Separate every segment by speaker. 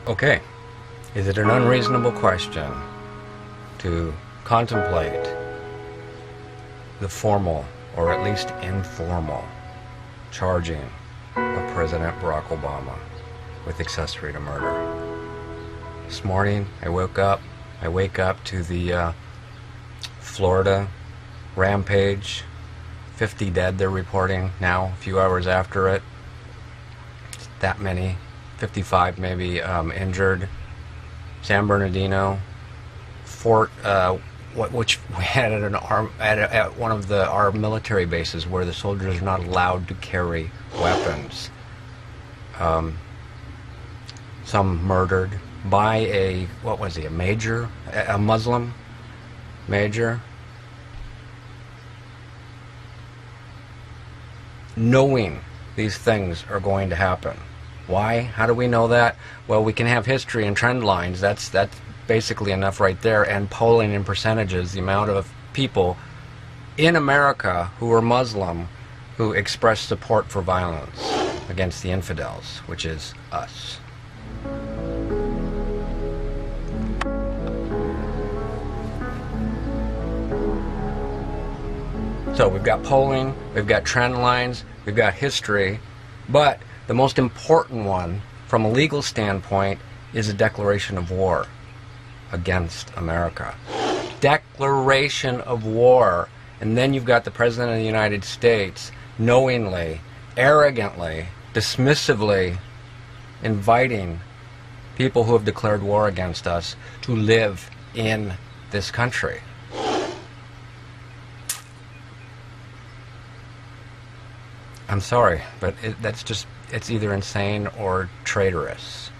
Speaker 1: Okay, is it an unreasonable question to contemplate the formal, or at least informal, charging of President Barack Obama with accessory to murder? This morning I wake up to the Florida rampage. 50 dead they're reporting now, a few hours after it. That many, 55 maybe injured. San Bernardino, Fort, which we had at one of our military bases where the soldiers are not allowed to carry weapons. Some murdered by a major, a Muslim major, knowing these things are going to happen. Why? How do we know that? Well, we can have history and trend lines. That's basically enough right there. And polling in percentages, the amount of people in America who are Muslim who express support for violence against the infidels, which is us. So we've got polling, we've got trend lines, we've got history, but the most important one from a legal standpoint is a declaration of war against America. Declaration of war. And then you've got the President of the United States knowingly, arrogantly, dismissively inviting people who have declared war against us to live in this country. I'm sorry, but it's either insane or traitorous.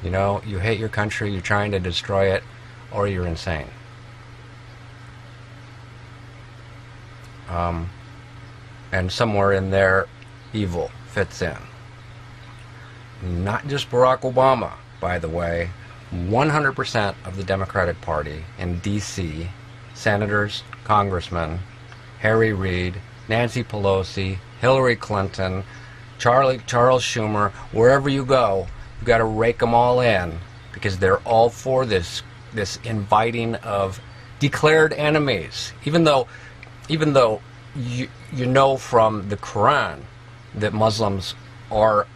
Speaker 1: You know, you hate your country, you're trying to destroy it, or you're insane. And somewhere in there, evil fits in. Not just Barack Obama, by the way. 100% of the Democratic Party in D.C., senators, congressmen, Harry Reid, Nancy Pelosi, Hillary Clinton, Charles Schumer, wherever you go, you've got to rake them all in because they're all for this inviting of declared enemies. Even though you know from the Quran that Muslims are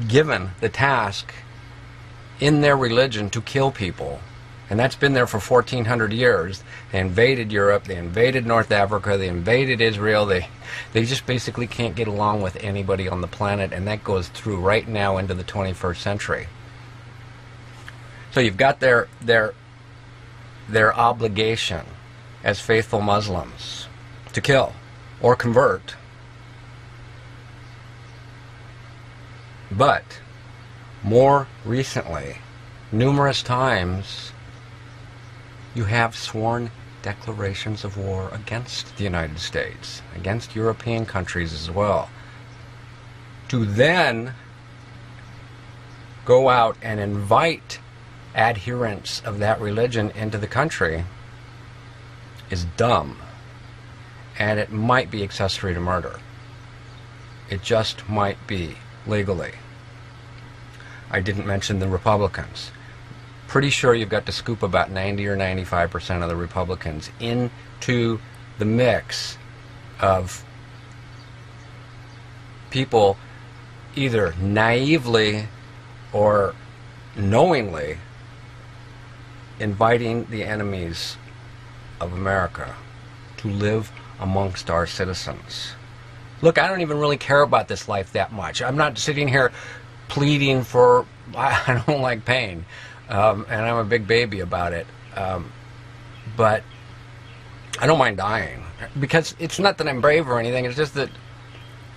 Speaker 1: given the task in their religion to kill people. And that's been there for 1,400 years. They invaded Europe, they invaded North Africa, they invaded Israel. They just basically can't get along with anybody on the planet, and that goes through right now into the 21st century. So you've got their obligation as faithful Muslims to kill or convert. But more recently, numerous times, you have sworn declarations of war against the United States, against European countries as well. To then go out and invite adherents of that religion into the country is dumb. And it might be accessory to murder. It just might be, legally. I didn't mention the Republicans. Pretty sure you've got to scoop about 90 or 95% of the Republicans into the mix of people either naively or knowingly inviting the enemies of America to live amongst our citizens. Look, I don't even really care about this life that much. I'm not sitting here pleading for, I don't like pain. And I'm a big baby about it. But I don't mind dying. Because it's not that I'm brave or anything, it's just that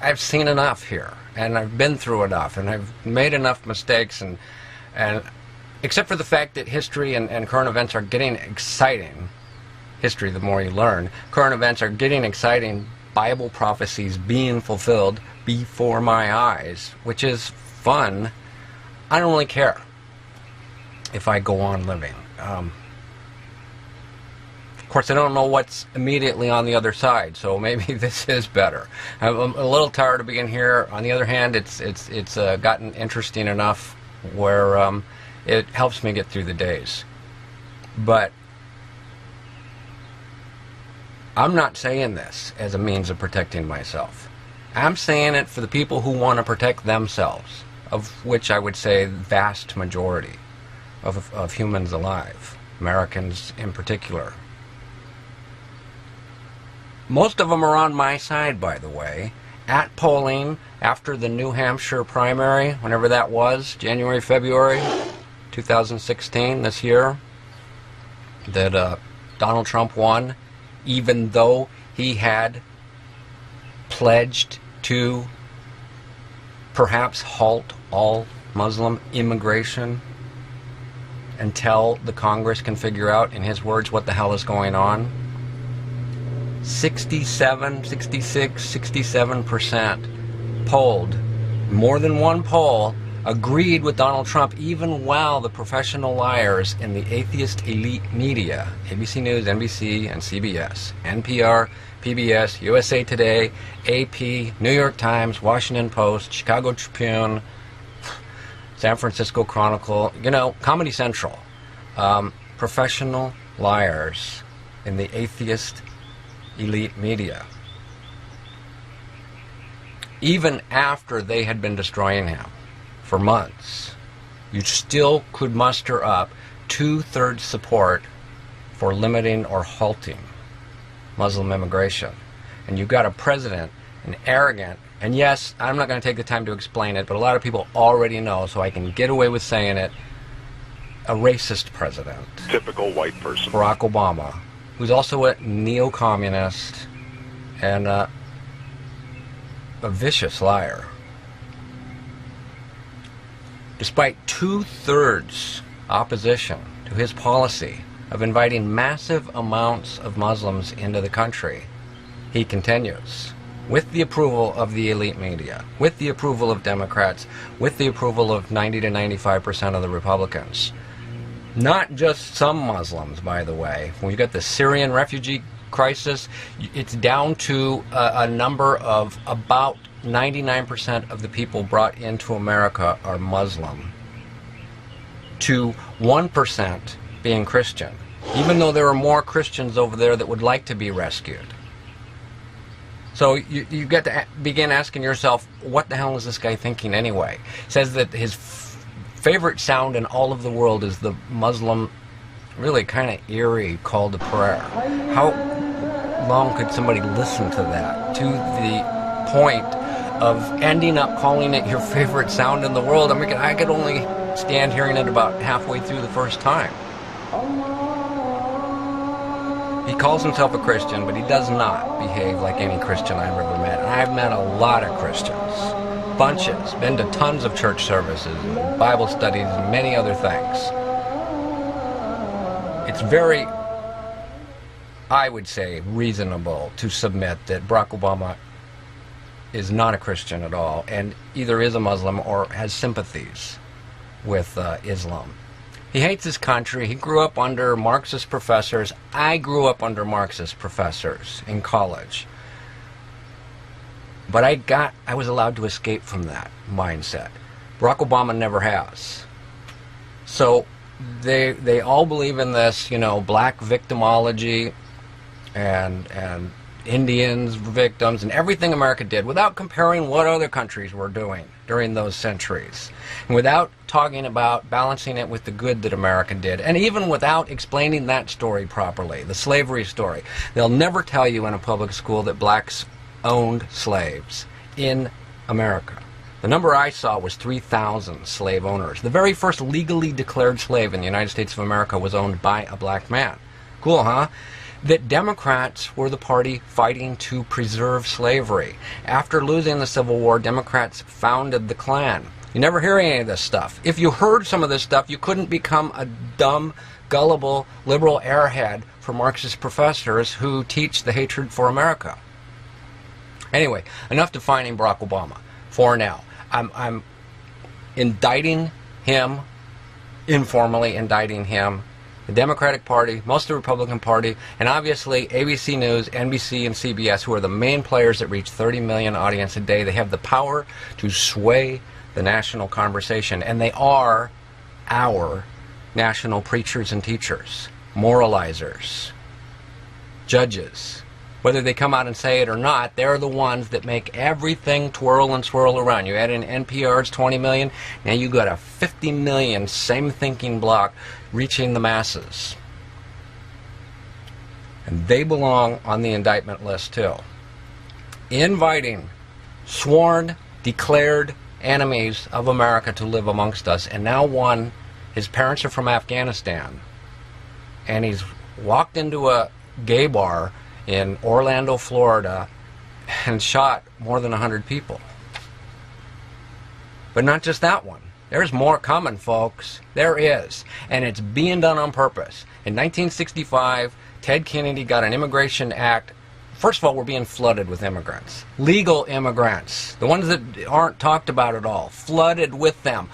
Speaker 1: I've seen enough here. And I've been through enough. And I've made enough mistakes. And except for the fact that history and current events are getting exciting. History, the more you learn. Current events are getting exciting. Bible prophecies being fulfilled before my eyes. Which is fun. I don't really care if I go on living. Of course, I don't know what's immediately on the other side, so maybe this is better. I'm a little tired of being here. On the other hand, it's gotten interesting enough where it helps me get through the days. But I'm not saying this as a means of protecting myself. I'm saying it for the people who want to protect themselves, of which I would say the vast majority of humans alive, Americans in particular. Most of them are on my side, by the way. At polling after the New Hampshire primary, whenever that was, January, February 2016, this year, that Donald Trump won, even though he had pledged to perhaps halt all Muslim immigration until the Congress can figure out, in his words, what the hell is going on. 67, 66, 67% polled, more than one poll, agreed with Donald Trump, even while the professional liars in the atheist elite media, ABC News, NBC, and CBS, NPR, PBS, USA Today, AP, New York Times, Washington Post, Chicago Tribune, San Francisco Chronicle, Comedy Central, professional liars in the atheist elite media, even after they had been destroying him for months, you still could muster up 2/3 support for limiting or halting Muslim immigration. And you've got a president, an arrogant, and yes, I'm not going to take the time to explain it, but a lot of people already know, so I can get away with saying it, a racist president.
Speaker 2: Typical white person.
Speaker 1: Barack Obama, who's also a neo-communist and a vicious liar. Despite 2/3 opposition to his policy of inviting massive amounts of Muslims into the country, he continues, with the approval of the elite media, with the approval of Democrats, with the approval of 90 to 95% of the Republicans. Not just some Muslims, by the way. When you got the Syrian refugee crisis, it's down to a number of about 99% of the people brought into America are Muslim, to 1% being Christian, even though there are more Christians over there that would like to be rescued. So you get to begin asking yourself, what the hell is this guy thinking anyway? Says that his favorite sound in all of the world is the Muslim, really kind of eerie call to prayer. How long could somebody listen to that to the point of ending up calling it your favorite sound in the world? I mean, I could only stand hearing it about halfway through the first time. He calls himself a Christian, but he does not behave like any Christian I've ever met. And I've met a lot of Christians. Bunches. Been to tons of church services, and Bible studies, and many other things. It's very, I would say, reasonable to submit that Barack Obama is not a Christian at all, and either is a Muslim or has sympathies with Islam. He hates his country. He grew up under Marxist professors. I grew up under Marxist professors in college. But I was allowed to escape from that mindset. Barack Obama never has. So they all believe in this, black victimology and Indians victims and everything America did, without comparing what other countries were doing during those centuries, and without talking about balancing it with the good that America did, and even without explaining that story properly, the slavery story. They'll never tell you in a public school that blacks owned slaves in America. The number I saw was 3,000 slave owners. The very first legally declared slave in the United States of America was owned by a black man. Cool, huh? That Democrats were the party fighting to preserve slavery. After losing the Civil War, Democrats founded the Klan. You never hear any of this stuff. If you heard some of this stuff, you couldn't become a dumb, gullible, liberal airhead for Marxist professors who teach the hatred for America. Anyway, enough defining Barack Obama for now. I'm indicting him, informally indicting him, the Democratic Party, most of the Republican Party, and obviously ABC News, NBC, and CBS, who are the main players that reach 30 million audience a day. They have the power to sway the national conversation, and they are our national preachers and teachers, moralizers, judges. Whether they come out and say it or not, they're the ones that make everything twirl and swirl around. You add in NPR's 20 million, now you got a 50 million same thinking block reaching the masses. And they belong on the indictment list too. Inviting sworn, declared enemies of America to live amongst us. And now one, his parents are from Afghanistan, and he's walked into a gay bar in Orlando, Florida, and shot more than 100 people. But not just that one. There's more coming, folks. There is. And it's being done on purpose. In 1965, Ted Kennedy got an Immigration Act. First of all, we're being flooded with immigrants. Legal immigrants. The ones that aren't talked about at all. Flooded with them.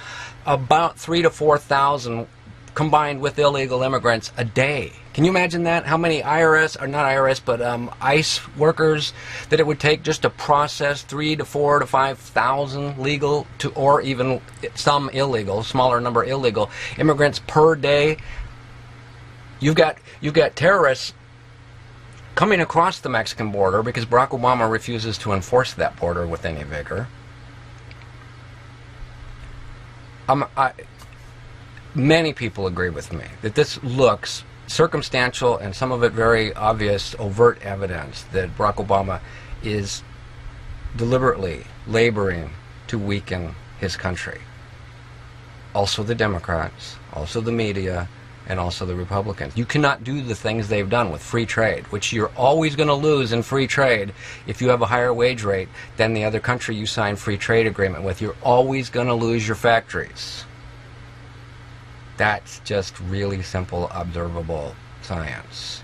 Speaker 1: About 3,000 to 4,000 combined with illegal immigrants a day. Can you imagine that? How many IRS, or not IRS, but ICE workers that it would take just to process 3,000 to 4,000 to 5,000 legal, to, or even some illegal, smaller number illegal immigrants per day? You've got terrorists coming across the Mexican border because Barack Obama refuses to enforce that border with any vigor. Many people agree with me that this looks circumstantial and some of it very obvious, overt evidence that Barack Obama is deliberately laboring to weaken his country. Also the Democrats, also the media, and also the Republicans. You cannot do the things they've done with free trade, which you're always going to lose in free trade if you have a higher wage rate than the other country you sign free trade agreement with. You're always going to lose your factories. That's just really simple, observable science.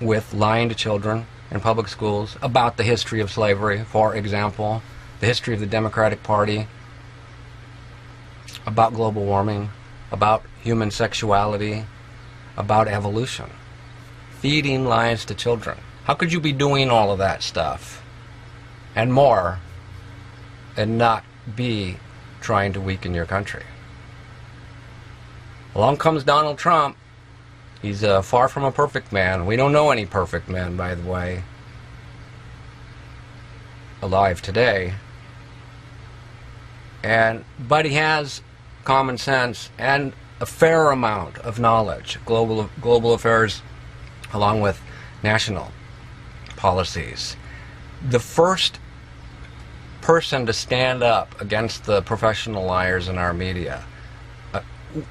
Speaker 1: With lying to children in public schools about the history of slavery, for example, the history of the Democratic Party, about global warming, about human sexuality, about evolution. Feeding lies to children. How could you be doing all of that stuff and more and not be trying to weaken your country? Along comes Donald Trump. He's far from a perfect man. We don't know any perfect men, by the way, alive today. But he has common sense and a fair amount of knowledge, global affairs, along with national policies. The first person to stand up against the professional liars in our media,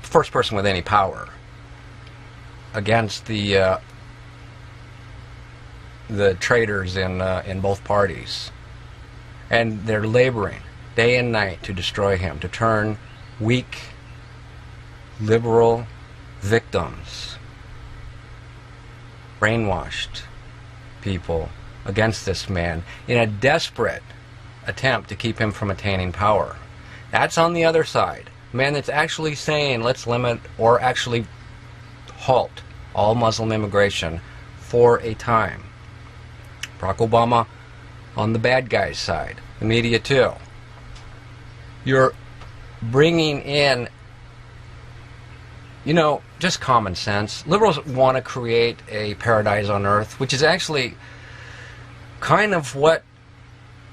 Speaker 1: first person with any power, against the traitors in both parties, and they're laboring day and night to destroy him, to turn weak, liberal victims, brainwashed people against this man in a desperate attempt to keep him from attaining power. That's on the other side. A man that's actually saying let's limit or actually halt all Muslim immigration for a time. Barack Obama on the bad guy's side, the media too. You're bringing in, just common sense. Liberals want to create a paradise on earth, which is actually kind of what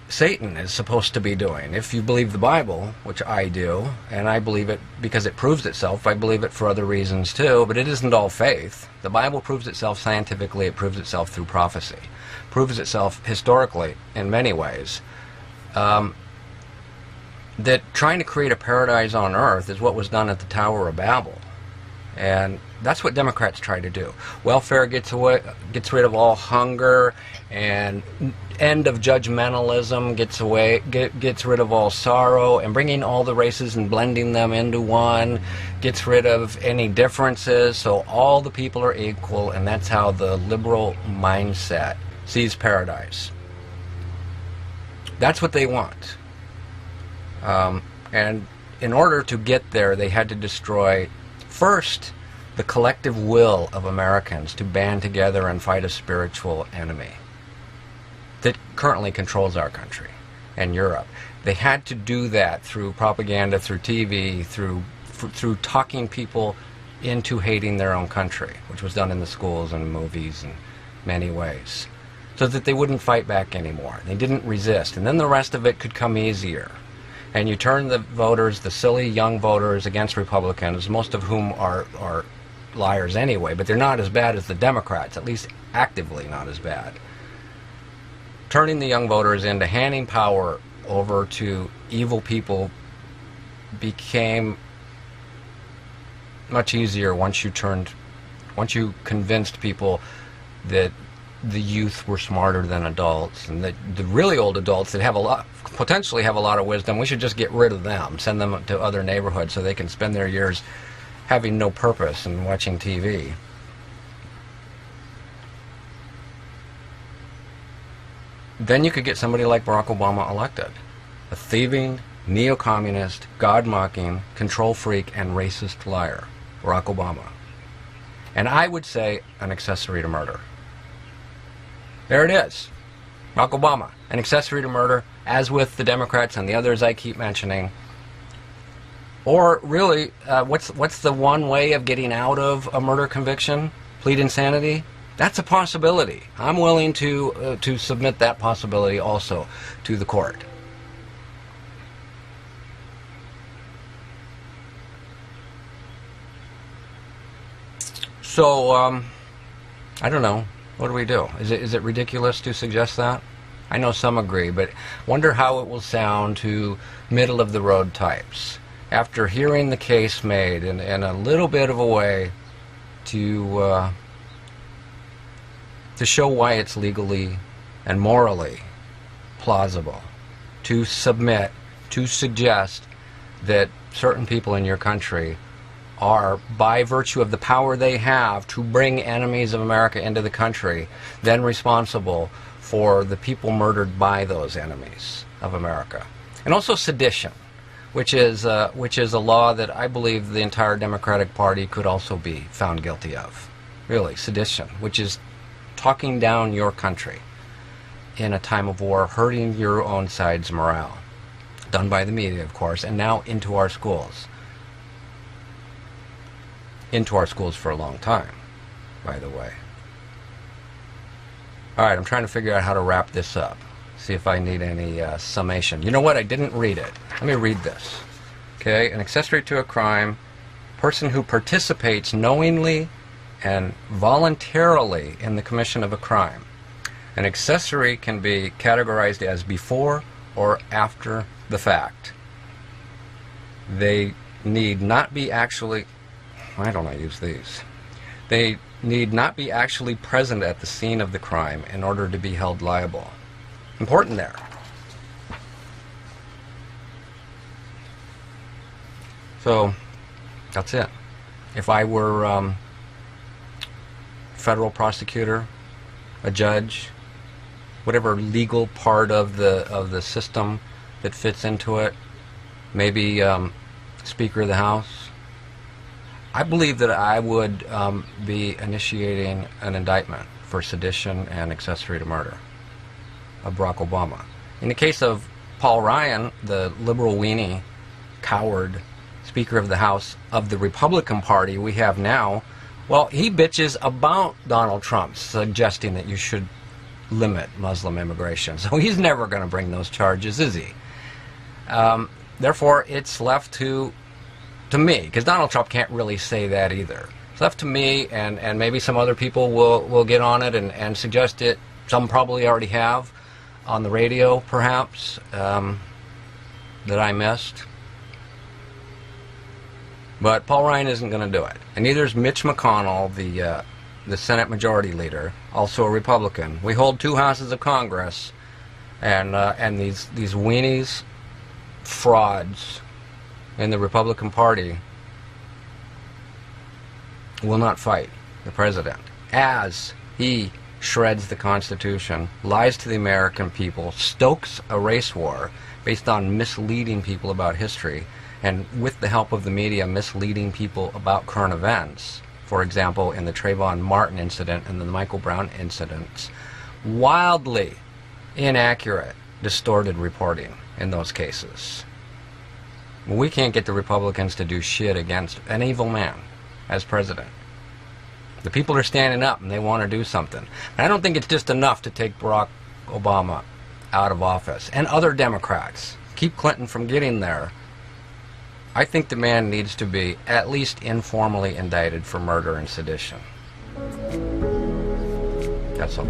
Speaker 1: Satan is supposed to be doing. If you believe the Bible, which I do, and I believe it because it proves itself, I believe it for other reasons too, but it isn't all faith. The Bible proves itself scientifically, it proves itself through prophecy, proves itself historically in many ways. That trying to create a paradise on earth is what was done at the Tower of Babel. And that's what Democrats try to do. Welfare gets rid of all hunger, and end of judgmentalism gets rid of all sorrow, and bringing all the races and blending them into one gets rid of any differences, so all the people are equal, and that's how the liberal mindset sees paradise. That's what they want. And in order to get there, they had to destroy, first, the collective will of Americans to band together and fight a spiritual enemy that currently controls our country. and Europe. They had to do that through propaganda, through TV, through talking people into hating their own country, which was done in the schools and movies in many ways, so that they wouldn't fight back anymore. They didn't resist, and then the rest of it could come easier. And you turn the voters, the silly young voters, against Republicans, most of whom are liars anyway, but they're not as bad as the Democrats, at least actively not as bad. Turning the young voters into handing power over to evil people became much easier once you convinced people that the youth were smarter than adults, and that the really old adults that potentially have a lot of wisdom, we should just get rid of them, send them to other neighborhoods so they can spend their years having no purpose and watching TV. Then you could get somebody like Barack Obama elected. A thieving, neo-communist, God-mocking, control freak, and racist liar. Barack Obama. And I would say an accessory to murder. There it is. Barack Obama, an accessory to murder, as with the Democrats and the others I keep mentioning. Or really, what's the one way of getting out of a murder conviction? Plead insanity? That's a possibility. I'm willing to submit that possibility also to the court. So, I don't know. What do we do? Is it ridiculous to suggest that? I know some agree, but wonder how it will sound to middle-of-the-road types. After hearing the case made in a little bit of a way to show why it's legally and morally plausible to submit, to suggest that certain people in your country are, by virtue of the power they have to bring enemies of America into the country, then responsible for the people murdered by those enemies of America. And also sedition, which is a law that I believe the entire Democratic Party could also be found guilty of. Really, sedition, which is talking down your country in a time of war, hurting your own side's morale. Done by the media, of course, and now into our schools. Into our schools for a long time, by the way. All right, I'm trying to figure out how to wrap this up. See if I need any summation. You know what? I didn't read it. Let me read this. Okay, an accessory to a crime, person who participates knowingly and voluntarily in the commission of a crime. An accessory can be categorized as before or after the fact. They need not be actually... Why don't I use these? They need not be actually present at the scene of the crime in order to be held liable. Important there. So, that's it. If I were federal prosecutor, a judge, whatever legal part of the system that fits into it, maybe Speaker of the House, I believe that I would be initiating an indictment for sedition and accessory to murder of Barack Obama. In the case of Paul Ryan, the liberal weenie, coward Speaker of the House of the Republican Party we have now, well, he bitches about Donald Trump suggesting that you should limit Muslim immigration. So he's never going to bring those charges, is he? Therefore, it's left to me, because Donald Trump can't really say that either. It's left to me, and maybe some other people will get on it and suggest it. Some probably already have on the radio, perhaps, that I missed. But Paul Ryan isn't going to do it. And neither is Mitch McConnell, the Senate Majority Leader, also a Republican. We hold two houses of Congress, and these weenies, frauds in the Republican Party will not fight the president as he shreds the Constitution, lies to the American people, stokes a race war based on misleading people about history, and with the help of the media, misleading people about current events. For example, in the Trayvon Martin incident and the Michael Brown incidents, wildly inaccurate distorted reporting in those cases. We can't get the Republicans to do shit against an evil man as president. The people are standing up and they want to do something. And I don't think it's just enough to take Barack Obama out of office and other Democrats. Keep Clinton from getting there. I think the man needs to be at least informally indicted for murder and sedition. That's all.